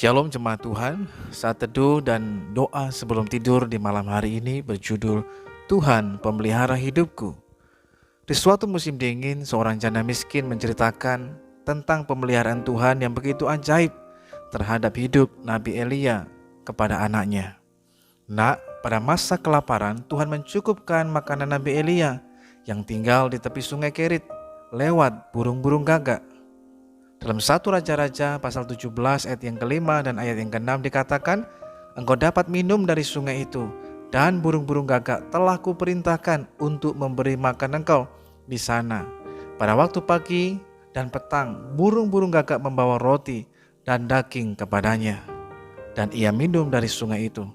Shalom jemaat Tuhan, saat teduh dan doa sebelum tidur di malam hari ini berjudul Tuhan Pemelihara Hidupku. Di suatu musim dingin, seorang janda miskin menceritakan tentang pemeliharaan Tuhan yang begitu ajaib terhadap hidup Nabi Elia kepada anaknya. Nak, pada masa kelaparan Tuhan mencukupkan makanan Nabi Elia yang tinggal di tepi sungai Kerit lewat burung-burung gagak. Dalam 1 Raja-Raja pasal 17 ayat yang kelima dan ayat yang keenam dikatakan, engkau dapat minum dari sungai itu, dan burung-burung gagak telah kuperintahkan untuk memberi makan engkau di sana. Pada waktu pagi dan petang, burung-burung gagak membawa roti dan daging kepadanya, dan ia minum dari sungai itu.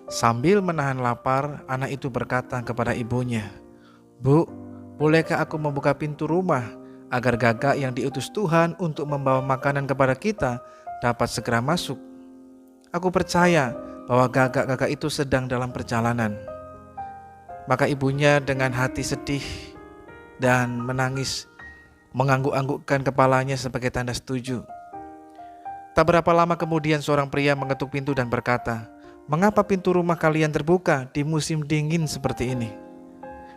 Sambil menahan lapar, anak itu berkata kepada ibunya, "Bu, bolehkah aku membuka pintu rumah agar gagak yang diutus Tuhan untuk membawa makanan kepada kita dapat segera masuk? Aku percaya bahwa gagak-gagak itu sedang dalam perjalanan." Maka ibunya dengan hati sedih dan menangis mengangguk-anggukkan kepalanya sebagai tanda setuju. Tak berapa lama kemudian seorang pria mengetuk pintu dan berkata, "Mengapa pintu rumah kalian terbuka di musim dingin seperti ini?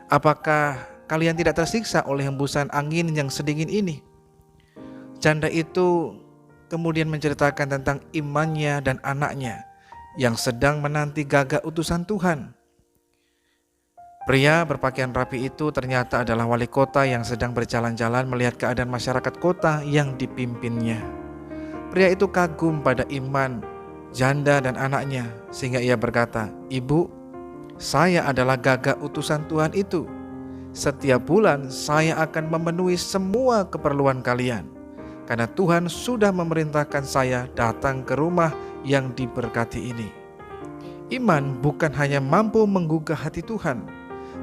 Apakah kalian tidak tersiksa oleh hembusan angin yang sedingin ini?" Janda itu kemudian menceritakan tentang imannya dan anaknya yang sedang menanti gagak utusan Tuhan. Pria berpakaian rapi itu ternyata adalah wali kota yang sedang berjalan-jalan melihat keadaan masyarakat kota yang dipimpinnya. Pria itu kagum pada iman janda dan anaknya sehingga ia berkata, "Ibu, saya adalah gagak utusan Tuhan itu. Setiap bulan saya akan memenuhi semua keperluan kalian, karena Tuhan sudah memerintahkan saya datang ke rumah yang diberkati ini." Iman bukan hanya mampu menggugah hati Tuhan,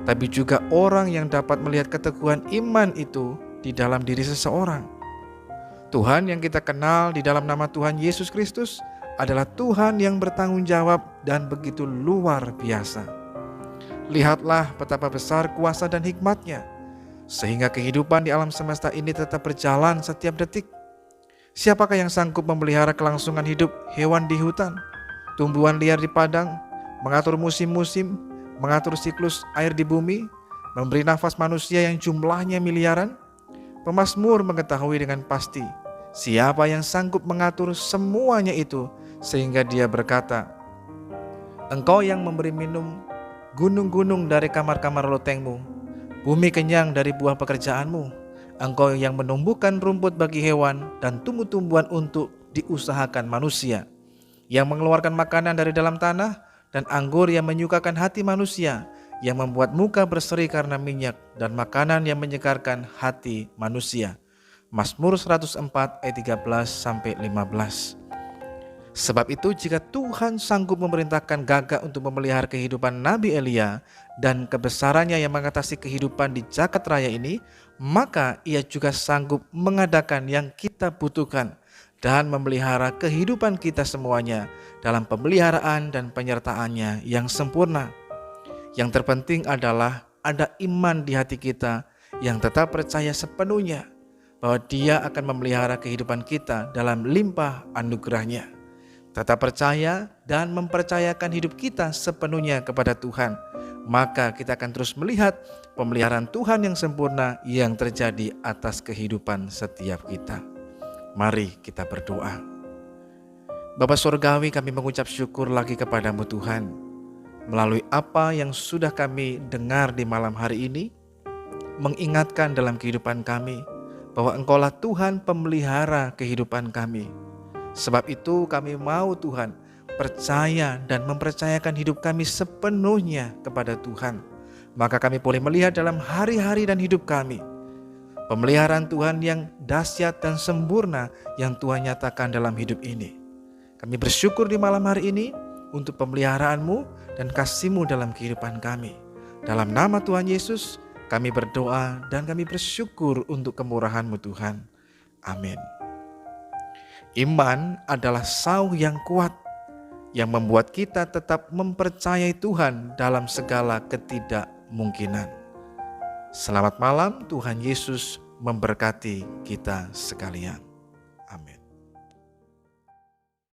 tapi juga orang yang dapat melihat keteguhan iman itu di dalam diri seseorang. Tuhan yang kita kenal di dalam nama Tuhan Yesus Kristus adalah Tuhan yang bertanggung jawab dan begitu luar biasa. Lihatlah betapa besar kuasa dan hikmat-Nya, sehingga kehidupan di alam semesta ini tetap berjalan setiap detik. Siapakah yang sanggup memelihara kelangsungan hidup hewan di hutan, tumbuhan liar di padang, mengatur musim-musim, mengatur siklus air di bumi, memberi nafas manusia yang jumlahnya miliaran? Pemazmur mengetahui dengan pasti siapa yang sanggup mengatur semuanya itu, sehingga dia berkata, "Engkau yang memberi minum gunung-gunung dari kamar-kamar lotengmu, bumi kenyang dari buah pekerjaanmu. Engkau yang menumbuhkan rumput bagi hewan dan tumbuh-tumbuhan untuk diusahakan manusia, yang mengeluarkan makanan dari dalam tanah dan anggur yang menyukakan hati manusia, yang membuat muka berseri karena minyak dan makanan yang menyegarkan hati manusia." Mazmur 104 ayat 13-15. Sebab itu jika Tuhan sanggup memerintahkan gagak untuk memelihara kehidupan Nabi Elia dan kebesarannya yang mengatasi kehidupan di jagat raya ini, maka ia juga sanggup mengadakan yang kita butuhkan dan memelihara kehidupan kita semuanya dalam pemeliharaan dan penyertaannya yang sempurna. Yang terpenting adalah ada iman di hati kita yang tetap percaya sepenuhnya bahwa Dia akan memelihara kehidupan kita dalam limpah anugerah-Nya. Tetap percaya dan mempercayakan hidup kita sepenuhnya kepada Tuhan, maka kita akan terus melihat pemeliharaan Tuhan yang sempurna yang terjadi atas kehidupan setiap kita. Mari kita berdoa. Bapa Surgawi, kami mengucap syukur lagi kepadamu Tuhan, melalui apa yang sudah kami dengar di malam hari ini, mengingatkan dalam kehidupan kami bahwa Engkaulah Tuhan pemelihara kehidupan kami. Sebab itu kami mau Tuhan percaya dan mempercayakan hidup kami sepenuhnya kepada Tuhan. Maka kami boleh melihat dalam hari-hari dan hidup kami pemeliharaan Tuhan yang dahsyat dan sempurna yang Tuhan nyatakan dalam hidup ini. Kami bersyukur di malam hari ini untuk pemeliharaan-Mu dan kasih-Mu dalam kehidupan kami. Dalam nama Tuhan Yesus kami berdoa dan kami bersyukur untuk kemurahan-Mu Tuhan. Amin. Iman adalah sauh yang kuat yang membuat kita tetap mempercayai Tuhan dalam segala ketidakmungkinan. Selamat malam, Tuhan Yesus memberkati kita sekalian.